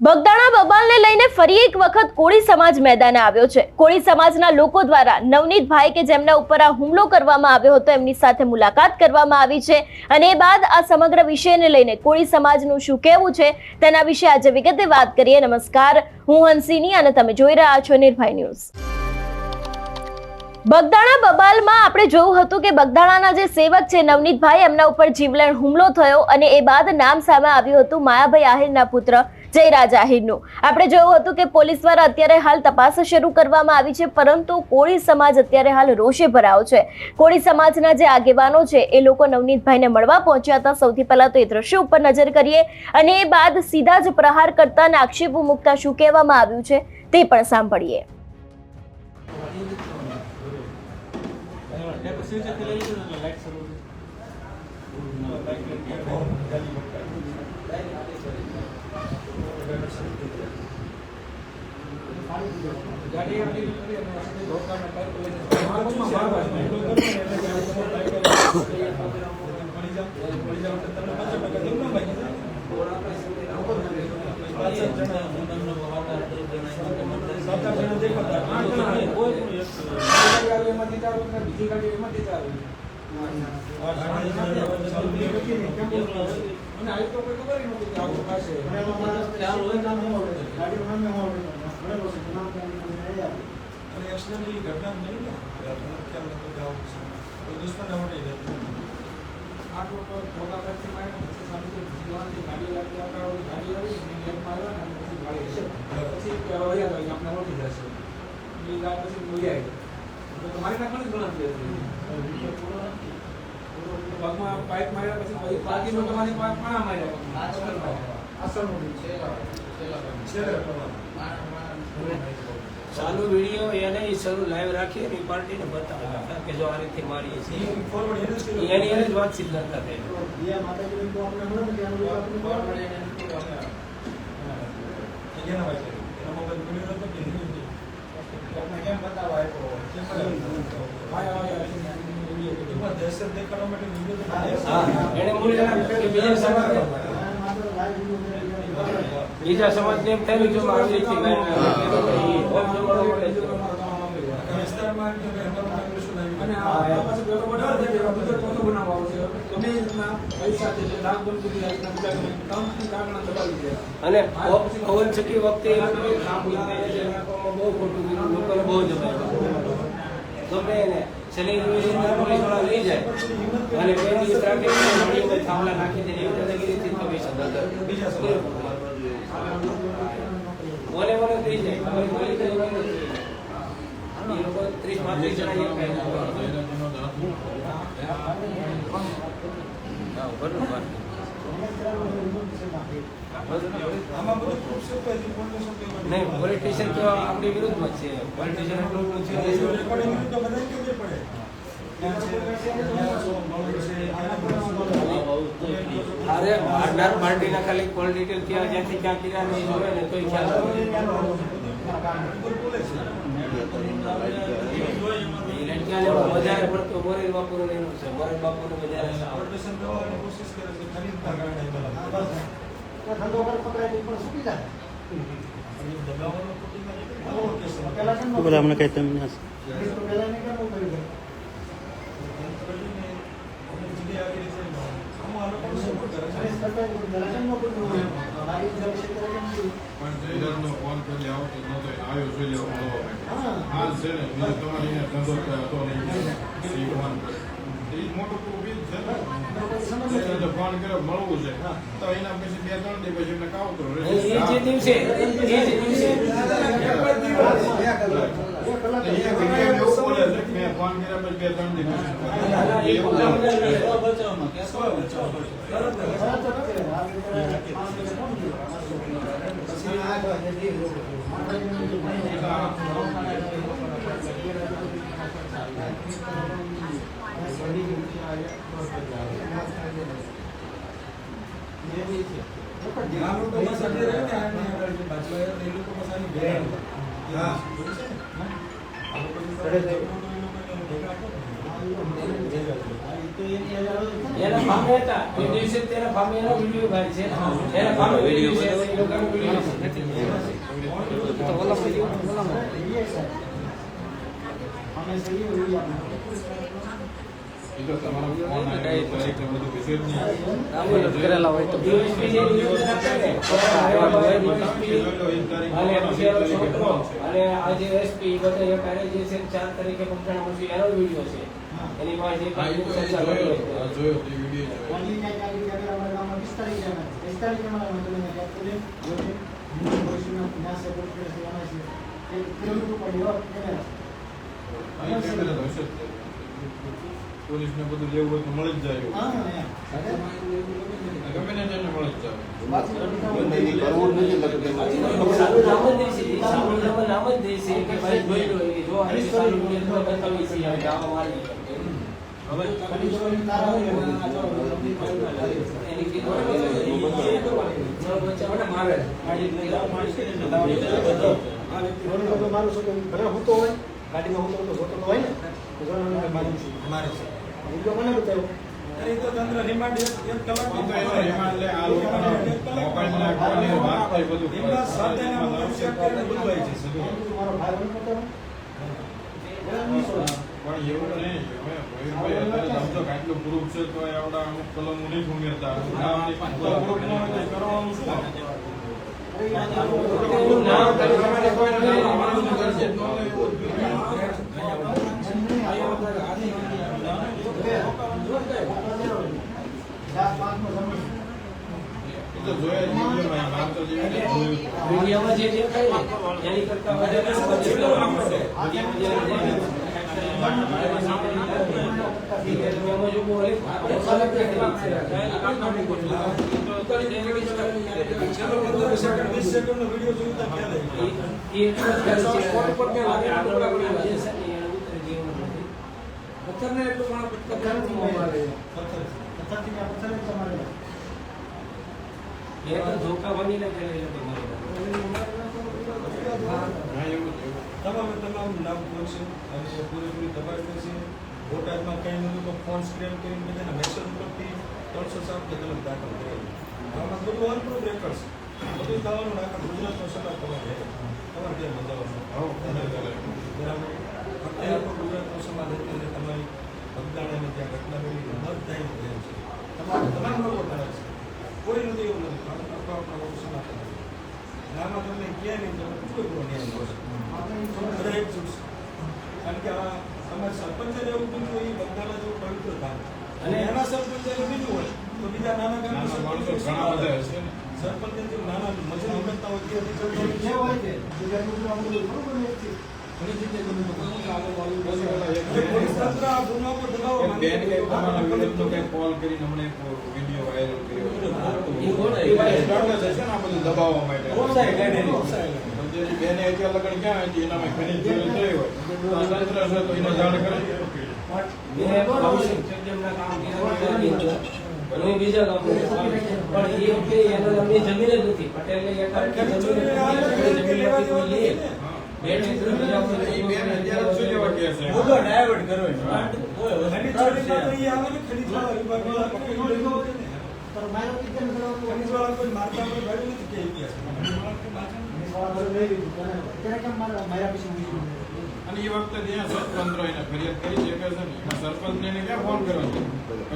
બગદાણા બબાલને લઈને ફરી એક વખત કોળી સમાજ મેદાને આવ્યો છે। કોળી સમાજના લોકો દ્વારા નવનીતભાઈ કે જેમના ઉપર આ હુમલો કરવામાં આવ્યો હતો એમની સાથે મુલાકાત કરવામાં આવી છે અને એ બાદ આ સમગ્ર વિષયને લઈને કોળી સમાજનું શું કહેવું છે તેના વિશે આજે વિગતે વાત કરીએ। નમસ્કાર, હું હંસિની અને તમે જોઈ રહ્યા છો નિર્ભય ન્યૂઝ। બગદાણા બબાલમાં આપણે જોયું હતું કે બગદાણાના જે સેવક છે નવનીતભાઈ એમના ઉપર જીવલેણ હુમલો થયો અને એ બાદ નામ સામે આવ્યું હતું માયાભાઈ આહિરના પુત્ર જયરાજ આહિરનું। આપણે જોયું હતું કે પોલીસ દ્વારા અત્યારે હાલ તપાસ શરૂ કરવામાં આવી છે, પરંતુ કોળી સમાજ અત્યારે હાલ રોષે ભરાયો છે। કોળી સમાજના જે આગેવાનો છે એ લોકો નવનીતભાઈને મળવા પહોંચ્યા હતા। સૌથી પહેલા તો એ દ્રશ્ય ઉપર નજર કરીએ અને એ બાદ સીધા જ પ્રહાર કરતા અને આક્ષેપો મૂકતા શું કહેવામાં આવ્યું છે તે પણ સાંભળીએ। ચાલુ વિડીયો એને શરૂ લાઈવ રાખી એની પાર્ટીને બતાવતા કે જો આ રીતે મારીએ છીએ એની જ વાતચીત કરતા બીજા સમાજને એમ થયું જો આવી રીતે અને પવન છકી વખતે બહુ ખોટું લોકોને બહુ જમાય ગમે એને શનિ પોલીસ વાળા લઈ જાય અને બે દિવસ રાખે થાંભલા નાખી દે એવી દાદાગીરીથી તમે બોલે બોલે થઈ જાય તમારી બોલી તો એ લોકો 30-35 જણા નહીં, પોલિટિશિયન તો આપણી વિરુદ્ધમાં છે। પોલિટિશિયન અરે આધાર પાર્ટીના ખાલી કોલ ડિટેલ ક્યાં જ્યાંથી ક્યાં કર્યા નહીં જોવે ને તોય ખ્યાલ વધારે પડતો મોરેલ બાપુનું એનું છે। મોરેલ બાપુનું વધારે બોલા હમણાં કઈ તમને એના ફામે હતા એ દિવસે તેના ફામે એનો વિડિયો ભાઈ છે એના ફામે વિડિયો છે એ લોકોનો વિડિયો કરેલા હોય તો અને આજે એસપી બધા એક આરે જે છે 4 તારીખે પકડાણા પછી એનો વિડિયો છે એની પાસે જે કાંઈ ચર્ચા કરી પોલીસ ને બધું લેવું હોય તો મળી જ જાય ગમે ને તેને મળી જ જાય નામ જ દેશે કે ભાઈ જોઈ લો એ જો આ સારું વિડિયો બતાવી છે હવે આવા મારી હવે પણ એવું નહીં સમજો આટલું પ્રૂફ છે તો આવડા અમુક કલમો નહીં ઉમેરતા પ્રૂફ ન હોય તો કરવાનું શું વિડિયોમાં જે દેખાય ને એની કરતા વધારે ધોકા બનીને તમામ નામ ખોલશે અને પૂરેપૂરી તપાસ કરશે. બોટાદમાં કંઈ નહોતું તો ફોન સ્ક્રેન કરીને બધાને મેસેજ ઉપરથી 307 કલમ દાખલ કરેલી. આમાં બધું ઓન પ્રૂફ રેકોર્ડ છે. બધું થવાનું આખા ગુજરાતનો સલાહ તમારે ત્યાં બતાવવાનું. બરાબર. અત્યારે પણ ગુજરાતનો સમાજ અત્યારે તમારી બગદાણાની ત્યાં ઘટના બની બધા ધ્યાન છે. તમામ લોકો કરે છે. કોઈ નથી એવું નથી. આપણા લોકો સમાજ કરે છે. આમાં તમને ક્યાંય નહીં કોઈ ન્યાય મળશે. બધા એક જૂથ છે. કારણ કે આ અમારા સરપંચે એવું કીધું એ બંગાળા જેવું પવિત્ર ધામ અને એના સરપંચે એવું કીધું હોય તો બીજા નાના ગામના સરપંચ જે નાના મજૂરી કરતા હોય તે જે હોય છે પોલીસ તંત્ર આ ગુનો પર દબાવ કોલ કરીને હમણે વિડીયો વાયરલ કર્યો દબાવવા માટે બેને અત્યારે લગન ક્યાં હતી એનામાં ખનીજ ચોરી થઈ હોય તંત્ર છે તો એને જાણ કરે બીજા ગામ પણ એ વખતે એનો એમની જમીન જ નથી પટેલને એક અને એ વખતે ત્યાં સરપંચ એને ફરિયાદ કરી છે કે છે ને એમાં સરપંચને એને ક્યાં ફોન કરવાનો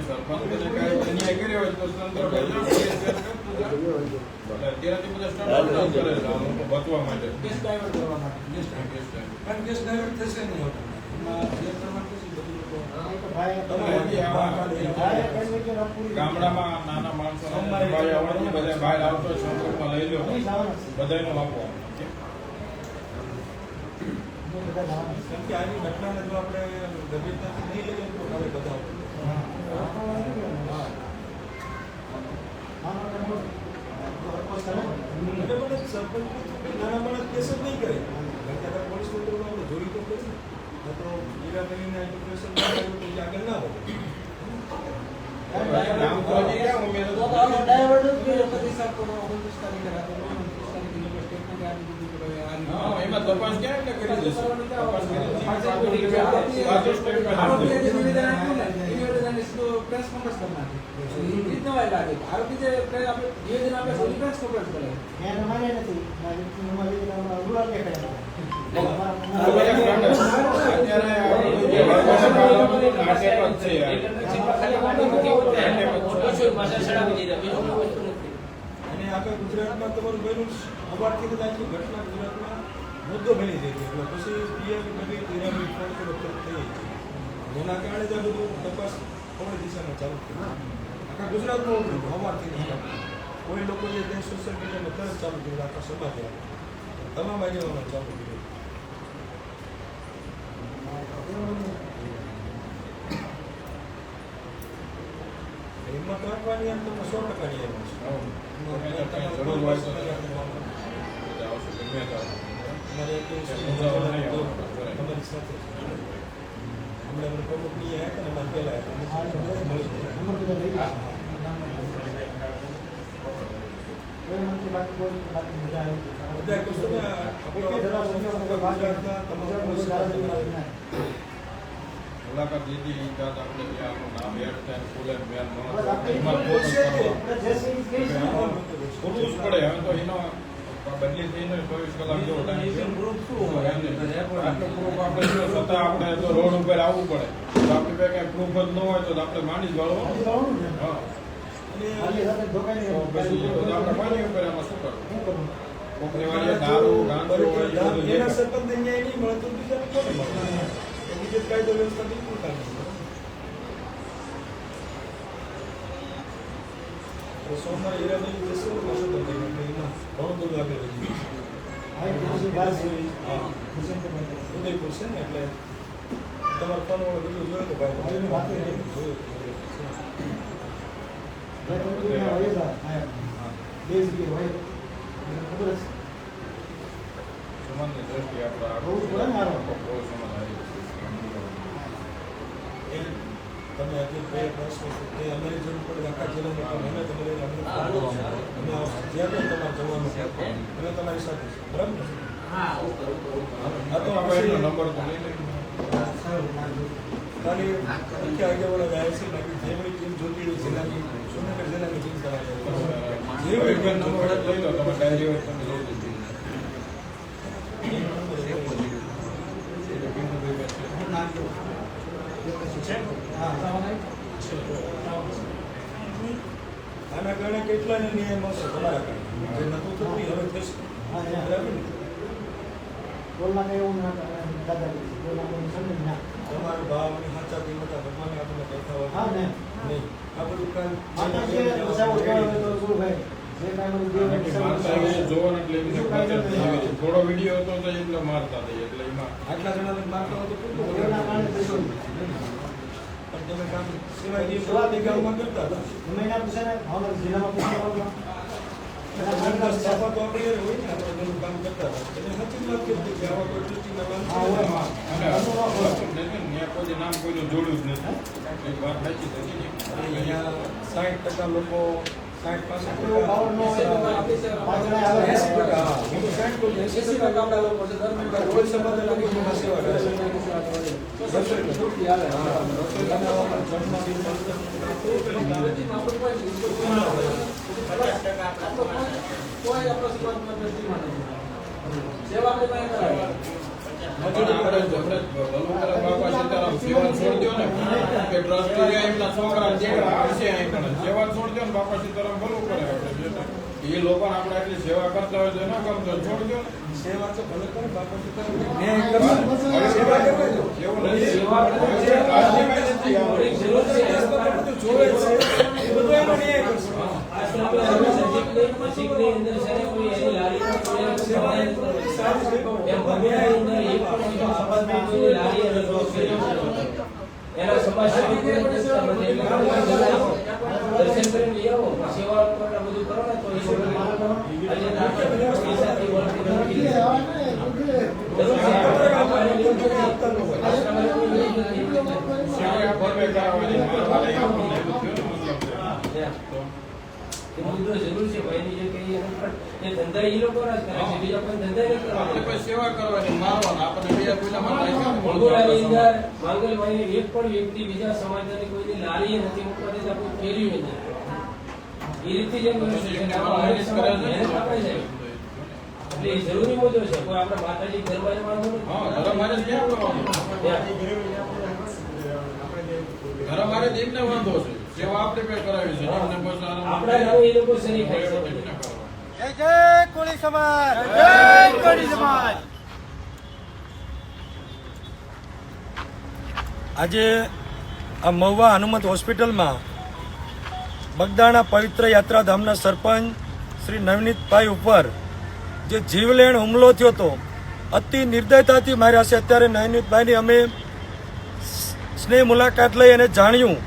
સરપંચને કાંઈ અન્યાય કર્યો હોય તો તંત્ર અત્યારેથી બધા સ્ટાર્ટ કરે છે બચવા માટે કેસ ડાયવર્ટ કરવા માટે કારણ કેસ ડાયવર્ટ થશે નહીં હોતા જે પ્રમાણે પછી બધું ગામડામાં નાના માણસો ભાઈ આવડતી બધા બહાર આવતો સંપર્કમાં લઈ લો બધાનો આપો કેમ કે આની ઘટનાને જો આપણે ગંભીરતાથી નહીં લઈએ તો હવે બધા સરપંચ નાના માણસ કેસ જ નહીં કરે પોલીસ તંત્રમાં જોઈ તો કરી તો હીરા કરીને એજ્યુકેશન આગળ ના હોય એના તપાસ ક્યાં એટલે કરી દેશે તપાસ કરી આરોપીએ જે નિવેદન આપ્યું ને, એ નિવેદનને સીધું પ્રેસ કોન્ફરન્સ કરી નાખી. એ રીતના વાય લાગે. આરોપી જે નિવેદન આપે છે, એ પ્રેસ કોન્ફરન્સ કરે. અને આખા ગુજરાતમાં તમારું બન્યું અવારથી કદાચ ઘટના ગુજરાતમાં મુદ્દો બની જાય છે એટલે પછી પીએમ નવી પિરામિડ ફોન થઈ જાય છે જેના કારણે જ આ બધું તપાસ કોની દિશામાં ચાલુ થઈ આખા ગુજરાતમાં અવારથી કોઈ લોકો જે તે સોશિયલ મીડિયામાં તરત ચાલુ કર્યું આખા સમાજે તમામ આગેવાનો ચાલુ કર્યું હિંમત રાખવાની એમ તમને 100% તમારે તમારી સાથે હમણાં પ્રમુખ ની આવ્યા ને અમારે પહેલા બધા મુલાકાત લીધી એ બાદ આપણે ત્યાંનું નામ યાદ થાય ફૂલે મેન ખોટું જ પડે હવે તો એનો બદલી થઈને 24 કલાક જેવો ટાઈમ છે આટલું પ્રૂફ આપણે જો છતાં આપણે તો રોડ ઉપર આવવું પડે તો આપણી પાસે કઈ પ્રૂફ જ ન હોય તો આપણે માની જ વાળવાનું હા પછી આપણે માની ઉપર એમાં શું કરવું કોકની વાળી દારૂ ગાંજો હોય એના સરપંચ ન્યાય નહીં મળે તો બીજાને કોને મળે બીજે કાયદો વ્યવસ્થા બિલકુલ કાઢી સોમવારે હીરાની જશે પાછો તમને એમાં ઘણું બધું આગળ વધી ઉદયપુર છે ને એટલે તમારે ફોન વાળો બધું જોયું તો સમાજની દ્રષ્ટિએ આપણે બહુ સમાજ આવી તમે આજે બે પ્રશ્નો તે અમારી જરૂર પડે આખા જિલ્લામાં અમે તમારે અમે જ્યાં પણ તમારે જવાનું અમે તમારી સાથે છે બરાબર ને આ તો આપણે નંબર તો લઈ લઈએ ખાલી મુખ્ય આગેવાનો જાય છે બાકી જેમની ટીમ જોતી હોય જિલ્લાની સુરેન્દ્રનગર જિલ્લાની ટીમ કરાવે જે હોય કે નંબર લઈ લો તમે ડાયરી હોય તમે લઈ લીધી આના કારણે કેટલાને ન્યાય મળશે તમારા કારણે જે નતું થતું એ હવે થશે બરાબર ને તમારો ભાવ અને સાચા કિંમત ભગવાને આપણને કહેતા હોય નહીં આ બધું કામ થોડો વિડીયો હતો તો એટલે મારતા હતા એટલે એમાં આટલા જણાને મારતા હોય તો કેટલું પણ તમે કામ સિવાય ગામમાં કરતા હતા સ્થાપા તો આપણે હોય ને આપણે ઘણું કામ કરતા હતા એટલે સાચી વાત કીધી કે આવા કોઈ દૃષ્ટિના કામ કોઈ નામ કોઈનું જોડ્યું જ નથી એક વાત સાચી થતી અહીંયા 60% લોકો 60-65% એ લોકો આપણે આટલી સેવા કરતા હોય તો ન કરતો છોડજો સેવા તો ભલે કરે બાપા સેવા એવું નથી સેવા જોવે છે એ બધું એનો ન્યાય કરશે એના સમાજમાં દર્શન કરીને લઈ આવો સેવા બધું કરો ને તો એ મુદ્દો જરૂર છે ભાઈની જે કઈ એનું પણ એ ધંધા એ લોકો જ કરે છે, બીજા કોઈ ધંધા નથી આપણે કરવાના. કોઈ સેવા કરવાની, મારવાના, આપણે બીજા કોઈના માટે મંગોળાની અંદર માંગલભાઈને એક પણ વ્યક્તિ બીજા સમાજની કોઈની લારીએ નથી મૂકવા દેતા, કોઈ ફેર્યું નથી. એ રીતે જેમ કર્યું છે કે આમાં મારી સમાજ મહેનત આપણે જાય. એટલે એ જરૂરી મુદ્દો છે. કોઈ આપણે માતાજી ઘરમાં જવાનું નથી. હા, ઘરે મારે ક્યાં કરવાનું? ઘરે મારે જ એમને વાંધો છે, સેવા આપણે કઈ કરાવી છે, એમને બસ આપણા નામે એ લોકો શેની ખાય છે? એમને કરવાનું. જય જય કોળી સમાજ, જય કોળી સમાજ. આજે આ મહુવા હનુમંત હોસ્પિટલમાં બગદાણા પવિત્ર યાત્રાધામના સરપંચ શ્રી નવનીતભાઈ ઉપર જે જીવલેણ હુમલો થયો હતો, અતિ નિર્દયતાથી માર્યા છે. અત્યારે નવનીતભાઈની અમે સ્નેહ મુલાકાત લઈ અને જાણ્યું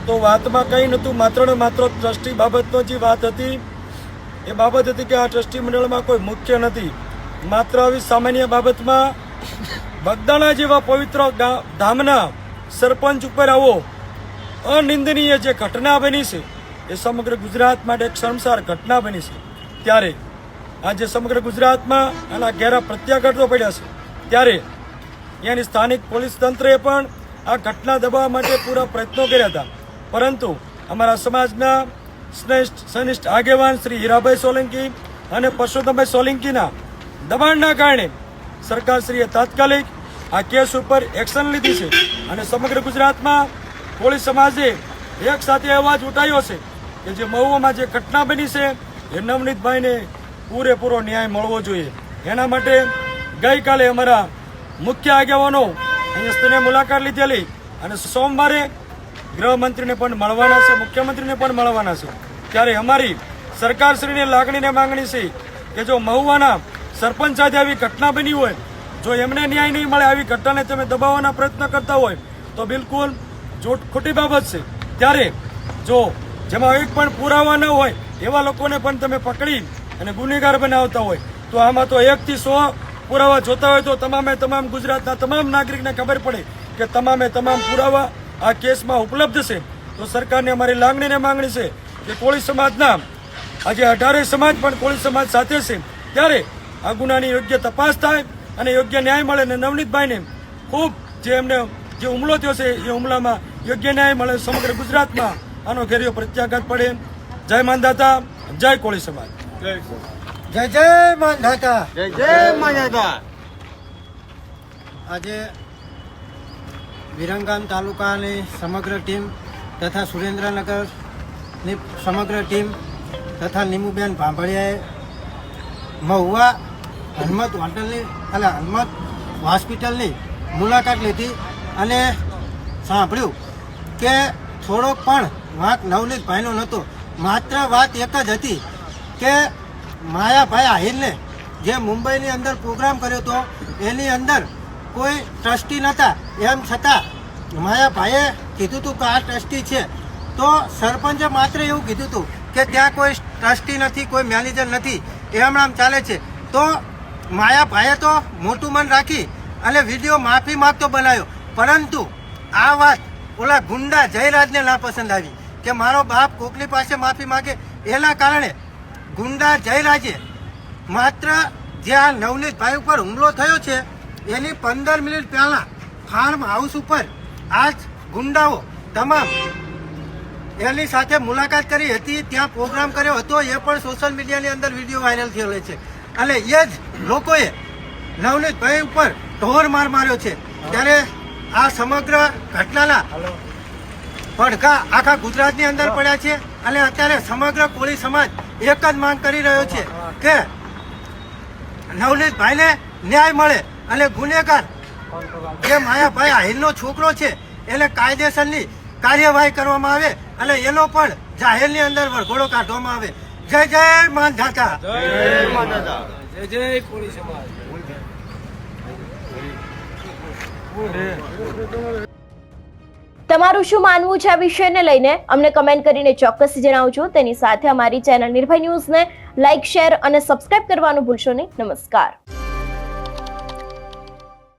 તો વાતમાં કંઈ નહોતું, માત્ર ને માત્ર ટ્રસ્ટી બાબતનો જે વાત હતી એ બાબત હતી કે આ ટ્રસ્ટી મંડળમાં કોઈ મુખ્ય નથી. માત્ર આવી સામાન્ય બાબતમાં બગદાણા જેવા પવિત્ર ધામના સરપંચ ઉપર આવો અનિંદનીય જે ઘટના બની છે એ સમગ્ર ગુજરાત માટે એક શર્મસાર ઘટના બની છે. ત્યારે આજે સમગ્ર ગુજરાતમાં આના ઘેરા પ્રત્યાઘાતો પડ્યા છે. ત્યારે ત્યાંની સ્થાનિક પોલીસ તંત્રએ પણ આ ઘટના દબાવવા માટે પૂરા પ્રયત્નો કર્યા હતા, પરંતુ અમારા સમાજના સનિષ્ઠ આગેવાન શ્રી હીરાભાઈ સોલંકી અને પરસોત્તમભાઈ સોલંકીના દબાણના કારણે સરકારશ્રીએ તાત્કાલિક આ કેસ ઉપર એક્શન લીધી છે અને સમગ્ર ગુજરાતમાં કોળી સમાજે એક સાથે અવાજ ઉઠાવ્યો છે કે જે મહુવામાં જે ઘટના બની છે એ નવનીતભાઈને પૂરેપૂરો ન્યાય મળવો જોઈએ. એના માટે ગઈકાલે અમારા મુખ્ય આગેવાનો અહીંયા સ્થળે મુલાકાત લીધેલી અને સોમવારે ગૃહમંત્રીને પણ મળવાના છે, મુખ્યમંત્રીને પણ મળવાના છે. ત્યારે અમારી સરકારશ્રીની લાગણીને માંગણી છે કે જો મહુવાના સરપંચ સાથે આવી ઘટના બની હોય, જો એમને ન્યાય નહીં મળે, આવી ઘટનાને તમે દબાવવાના પ્રયત્ન કરતા હોય તો બિલકુલ ખોટી બાબત છે. ત્યારે જો જેમાં એક પણ પુરાવા ન હોય એવા લોકોને પણ તમે પકડી અને ગુનેગાર બનાવતા હોય તો આમાં તો 1 થી 100 પુરાવા જોતા હોય તો તમામ ગુજરાતના તમામ નાગરિકને ખબર પડે કે તમામ પુરાવા આ કેસમાં ઉપલબ્ધ છે. તો સરકારને અમારી લાગણીને માંગણી છે કે કોળી સમાજના આજે 18 સમાજ પણ કોળી સમાજ સાથે છે. ત્યારે આ ગુનાની યોગ્ય તપાસ થાય અને યોગ્ય ન્યાય મળે અને નવનીતભાઈને ખૂબ જે એમને જે હુમલો થયો છે એ હુમલામાં યોગ્ય ન્યાય મળે. સમગ્ર ગુજરાતમાં આનો ઘેરિયો પ્રત્યાઘાત પડે. જય માનદાતા, જય કોળી સમાજ. જય જય માનદાતા, જય જય માનદાતા. આજે વિરંગામ તાલુકાની સમગ્ર ટીમ તથા સુરેન્દ્રનગરની સમગ્ર ટીમ તથા નીમુબેન ભાંભળિયાએ મહુવા હનુમંત હોસ્પિટલની મુલાકાત લીધી અને સાંભળ્યું કે થોડોક પણ વાંક નવનીતભાઈનો નહોતો. માત્ર વાત એક જ હતી કે માયાભાઈ આહિરને જે મુંબઈની અંદર પ્રોગ્રામ કર્યો હતો એની અંદર કોઈ ટ્રસ્ટી નહોતા. એમ છતાં માયાભાઈએ કીધું હતું કે આ ટ્રસ્ટી છે, તો સરપંચે માત્ર એવું કીધું હતું કે ત્યાં કોઈ ટ્રસ્ટી નથી, કોઈ મેનેજર નથી, એમ ચાલે છે. તો માયાભાઈએ તો મોટું મન રાખી અને વિડીયો માફી માગતો બનાવ્યો, પરંતુ આ વાત ઓલા ગુંડા જયરાજને ના પસંદ આવી કે મારો બાપ કોકની પાસે માફી માગે. એના કારણે ગુંડા જયરાજે માત્ર જે આ નવનીતભાઈ ઉપર હુમલો થયો છે એની 15 મિનિટ પહેલા ફાર્મ હાઉસ ઉપર આ ગુંડાઓ તમામ એની સાથે મુલાકાત કરી હતી, ત્યાં પ્રોગ્રામ કર્યો હતો. એ પણ સોશિયલ મીડિયાની અંદર વિડીયો વાયરલ થયેલો છે અને એ જ લોકોએ નવનીતભાઈ ઉપર ઢોર માર માર્યો છે. ત્યારે આ સમગ્ર ઘટનાના પડઘા આખા ગુજરાતની અંદર પડ્યા છે અને અત્યારે સમગ્ર કોળી સમાજ એક જ માંગ કરી રહ્યો છે કે નવનીતભાઈને ન્યાય મળે અને ગુનેગાર જે માયાભાઈ આહિરનો છોકરો છે એને કાયદેસરની કાર્યવાહી કરવામાં આવે અને એનો પણ જાહેરની અંદર વરઘોડો કાઢવામાં આવે. જય જય માનધાતા, જય માનદાતા. જય જય કોળી સમાજ. તમારું શું માનવું છે આ વિષયને લઈને અમને કમેન્ટ કરીને ચોક્કસ જણાવજો. તેની સાથે અમારી ચેનલ નિર્ભય ન્યૂઝને લાઇક, શેર અને સબસ્ક્રાઇબ કરવાનું ભૂલશો નહીં. નમસ્કાર.